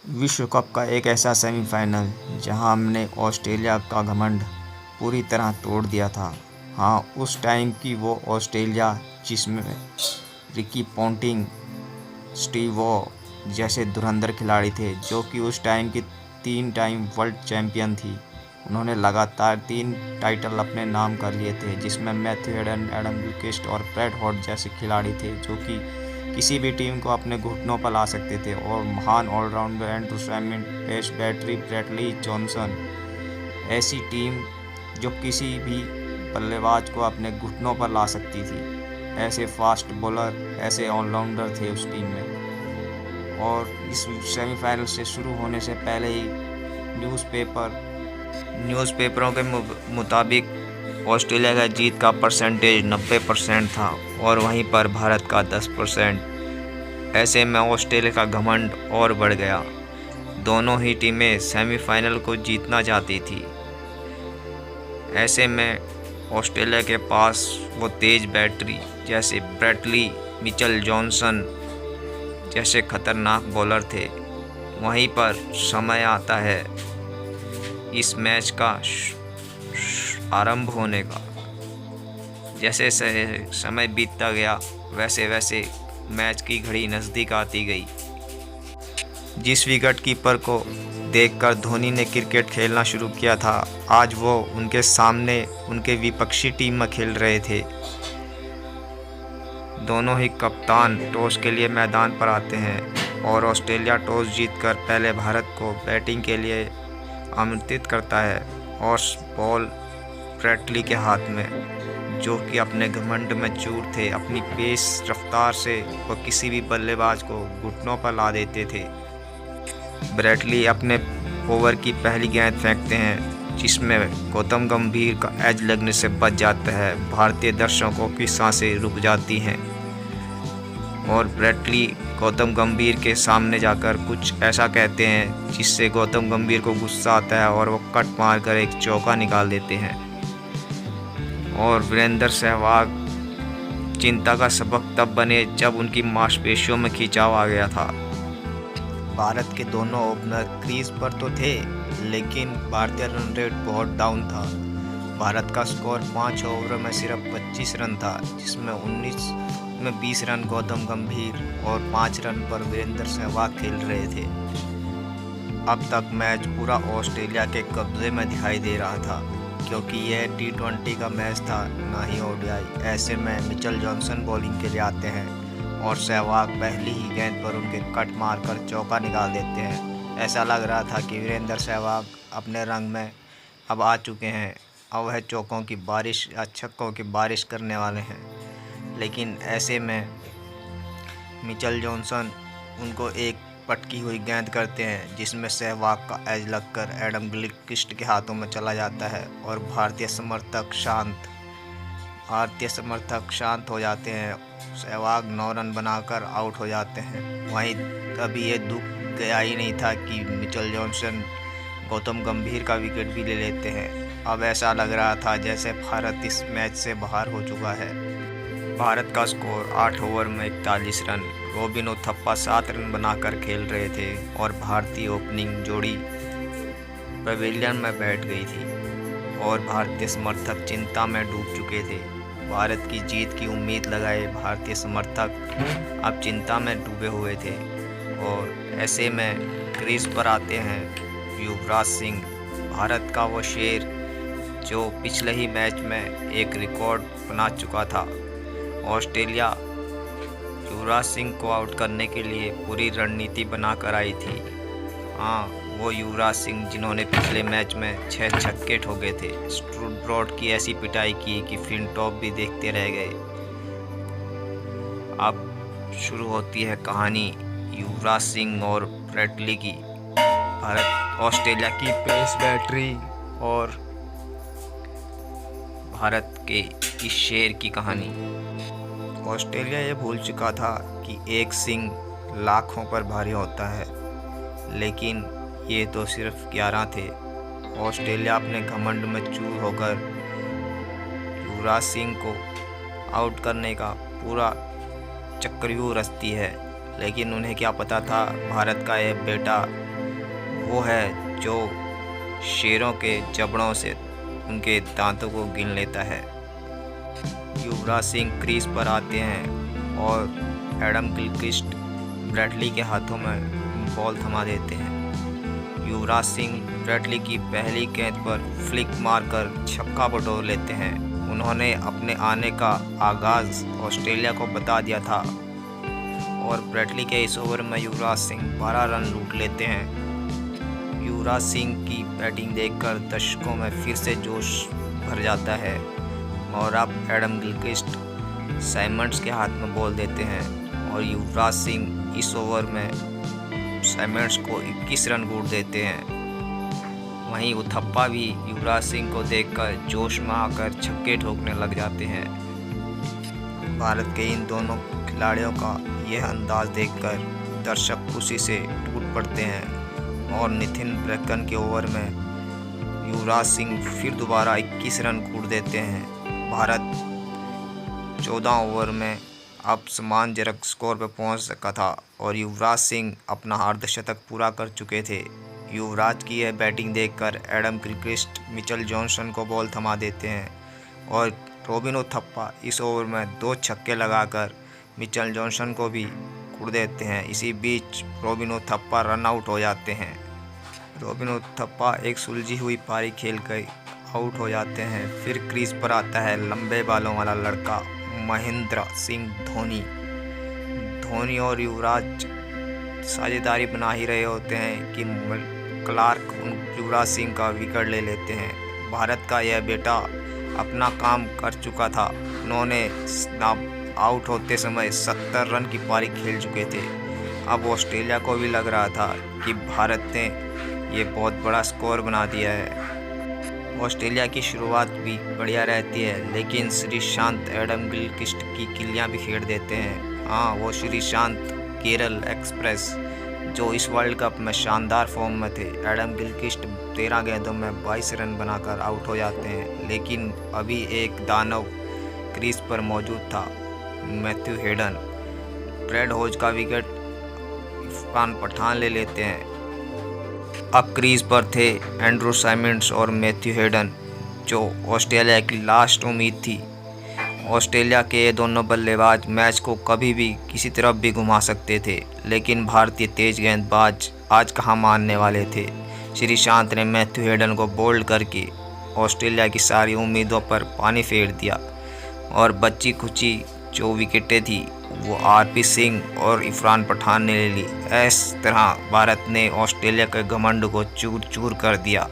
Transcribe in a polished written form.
विश्व कप का एक ऐसा सेमीफाइनल जहां हमने ऑस्ट्रेलिया का घमंड पूरी तरह तोड़ दिया था। हाँ, उस टाइम की वो ऑस्ट्रेलिया जिसमें रिकी पोंटिंग, स्टीव वॉ जैसे धुरंधर खिलाड़ी थे, जो कि उस टाइम की 3 टाइम वर्ल्ड चैंपियन थी। उन्होंने लगातार 3 टाइटल अपने नाम कर लिए थे, जिसमें मैथ्यू हेडन, एडम गिलक्रिस्ट और ब्रैड हॉट जैसे खिलाड़ी थे, जो कि किसी भी टीम को अपने घुटनों पर ला सकते थे। और महान allrounder Andrew Symonds, pace battery, Bradley Johnson ऐसी टीम जो किसी भी बल्लेबाज को अपने घुटनों पर ला सकती थी। ऐसे फास्ट बॉलर, ऐसे ऑलराउंडर थे उस टीम में। और इस सेमीफाइनल से शुरू होने से पहले ही न्यूज़पेपरों के मुताबिक ऑस्ट्रेलिया का जीत का परसेंटेज 90% था और वहीं पर भारत का 10%। ऐसे में ऑस्ट्रेलिया का घमंड और बढ़ गया। दोनों ही टीमें सेमीफाइनल को जीतना चाहती थी। ऐसे में ऑस्ट्रेलिया के पास वो तेज बैटरी जैसे ब्रैडली, मिचेल जॉनसन जैसे खतरनाक बॉलर थे। वहीं पर समय आता है इस मैच का आरंभ होने का। जैसे समय बीतता गया, वैसे वैसे मैच की घड़ी नज़दीक आती गई। जिस विकेट कीपर को देखकर धोनी ने क्रिकेट खेलना शुरू किया था, आज वो उनके सामने उनके विपक्षी टीम में खेल रहे थे। दोनों ही कप्तान टॉस के लिए मैदान पर आते हैं और ऑस्ट्रेलिया टॉस जीतकर पहले भारत को बैटिंग के लिए आमंत्रित करता है और बॉल ब्रैडली के हाथ में, जो कि अपने घमंड में चूर थे। अपनी तेज रफ्तार से वो किसी भी बल्लेबाज को घुटनों पर ला देते थे। ब्रैडली अपने ओवर की पहली गेंद फेंकते हैं, जिसमें गौतम गंभीर का एज लगने से बच जाता है। भारतीय दर्शकों की सांसें रुक जाती हैं और ब्रैडली गौतम गंभीर के सामने जाकर कुछ ऐसा कहते हैं जिससे गौतम गंभीर को गुस्सा आता है और वो कट मारकर एक चौका निकाल देते हैं। और वीरेंद्र सहवाग चिंता का सबक तब बने जब उनकी मांसपेशियों में खिंचाव आ गया था। भारत के दोनों ओपनर क्रीज पर तो थे, लेकिन भारतीय रन रेट बहुत डाउन था। भारत का स्कोर 5 ओवर में सिर्फ 25 रन था, जिसमें 19 में 20 रन गौतम गंभीर और 5 रन पर वीरेंद्र सहवाग खेल रहे थे। अब तक मैच पूरा ऑस्ट्रेलिया के कब्जे में दिखाई दे रहा था, क्योंकि यह T20 का मैच था, ना ही ODI। ऐसे में मिचेल जॉनसन बॉलिंग के लिए आते हैं और सहवाग पहली ही गेंद पर उनके कट मारकर चौका निकाल देते हैं। ऐसा लग रहा था कि वीरेंद्र सहवाग अपने रंग में अब आ चुके हैं। अब वह चौकों की बारिश या छक्कों की बारिश करने वाले हैं। लेकिन ऐसे में मिचेल जॉनसन उनको एक पटकी हुई गेंद करते हैं, जिसमें सहवाग का एज लगकर एडम गिलक्रिस्ट के हाथों में चला जाता है और भारतीय समर्थक शांत हो जाते हैं। सहवाग 9 रन बनाकर आउट हो जाते हैं। वहीं अभी ये दुख गया ही नहीं था कि मिचेल जॉनसन गौतम गंभीर का विकेट भी ले लेते हैं। अब ऐसा लग रहा था जैसे भारत इस मैच से बाहर हो चुका है। भारत का स्कोर 8 ओवर में 41 रन। रोबिन उथप्पा 7 रन बनाकर खेल रहे थे और भारतीय ओपनिंग जोड़ी पवेलियन में बैठ गई थी और भारतीय समर्थक चिंता में डूब चुके थे। भारत की जीत की उम्मीद लगाए भारतीय समर्थक अब चिंता में डूबे हुए थे। और ऐसे में क्रीज पर आते हैं युवराज सिंह, भारत का वो शेर जो पिछले ही मैच में एक रिकॉर्ड बना चुका था। ऑस्ट्रेलिया युवराज सिंह को आउट करने के लिए पूरी रणनीति बनाकर आई थी। हाँ, वो युवराज सिंह जिन्होंने पिछले मैच में 6 छक्के ठोके थे। स्टुअर्ट ब्रॉड की ऐसी पिटाई की कि फिनटॉप भी देखते रह गए। अब शुरू होती है कहानी युवराज सिंह और ब्रैडली की। भारत ऑस्ट्रेलिया की पेस बैटरी और भारत के इस शेर की कहानी। ऑस्ट्रेलिया ये भूल चुका था कि एक सिंह लाखों पर भारी होता है, लेकिन ये तो सिर्फ 11 थे। ऑस्ट्रेलिया अपने घमंड में चूर होकर युवराज सिंह को आउट करने का पूरा चक्रव्यूह रचती है, लेकिन उन्हें क्या पता था भारत का यह बेटा वो है जो शेरों के जबड़ों से उनके दांतों को गिन लेता है। युवराज सिंह क्रीज पर आते हैं और एडम गिलक्रिस्ट ब्रैडली के हाथों में बॉल थमा देते हैं। युवराज सिंह ब्रैडली की पहली गेंद पर फ्लिक मारकर छक्का बटोर लेते हैं। उन्होंने अपने आने का आगाज़ ऑस्ट्रेलिया को बता दिया था और ब्रैडली के इस ओवर में युवराज सिंह 12 रन लूट लेते हैं। युवराज सिंह की बैटिंग देखकर दर्शकों में फिर से जोश भर जाता है और अब एडम गिलक्रिस्ट साइमंड्स के हाथ में बॉल देते हैं और युवराज सिंह इस ओवर में साइमंड्स को 21 रन कूट देते हैं। वहीं उथप्पा भी युवराज सिंह को देखकर जोश में आकर छक्के ठोकने लग जाते हैं। भारत के इन दोनों खिलाड़ियों का यह अंदाज देखकर दर्शक खुशी से टूट पड़ते हैं और नितिन ब्रेकन के ओवर में युवराज सिंह फिर दोबारा 21 रन कूट देते हैं। भारत 14 ओवर में अब सम्मानजनक स्कोर पर पहुंच सका था और युवराज सिंह अपना अर्धशतक पूरा कर चुके थे। युवराज की यह बैटिंग देखकर एडम गिलक्रिस्ट मिचेल जॉनसन को बॉल थमा देते हैं और रॉबिन उथप्पा इस ओवर में 2 छक्के लगाकर मिचेल जॉनसन को भी कूट देते हैं। इसी बीच रॉबिन उथप्पा रन आउट हो जाते हैं। रॉबिन उथप्पा एक सुलझी हुई पारी खेल कर आउट हो जाते हैं। फिर क्रीज पर आता है लंबे बालों वाला लड़का महेंद्र सिंह धोनी। धोनी और युवराज साझेदारी बना ही रहे होते हैं कि क्लार्क युवराज सिंह का विकेट ले लेते हैं। भारत का यह बेटा अपना काम कर चुका था। उन्होंने आउट होते समय 70 रन की पारी खेल चुके थे। अब ऑस्ट्रेलिया को भी लग रहा था कि भारत ने ये बहुत बड़ा स्कोर बना दिया है। ऑस्ट्रेलिया की शुरुआत भी बढ़िया रहती है, लेकिन श्रीशांत एडम गिलक्रिस्ट की किलियां भी खेड़ देते हैं। हाँ, वो श्रीशांत केरल एक्सप्रेस जो इस वर्ल्ड कप में शानदार फॉर्म में थे। एडम गिलक्रिस्ट 13 गेंदों में 22 रन बनाकर आउट हो जाते हैं, लेकिन अभी एक दानव क्रीज पर मौजूद था, मैथ्यू हेडन। ब्रैड होज का विकेट इरफान पठान ले लेते हैं। अब क्रीज पर थे एंड्रू साइमंड्स और मैथ्यू हेडन, जो ऑस्ट्रेलिया की लास्ट उम्मीद थी। ऑस्ट्रेलिया के ये दोनों बल्लेबाज मैच को कभी भी किसी तरफ भी घुमा सकते थे, लेकिन भारतीय तेज गेंदबाज आज कहाँ मानने वाले थे। श्रीशांत ने मैथ्यू हेडन को बोल्ड करके ऑस्ट्रेलिया की सारी उम्मीदों पर पानी फेर दिया और बची खुची जो विकेटें थी वो आरपी सिंह और इरफान पठान ने ले ली। इस तरह भारत ने ऑस्ट्रेलिया के घमंड को चूर चूर कर दिया।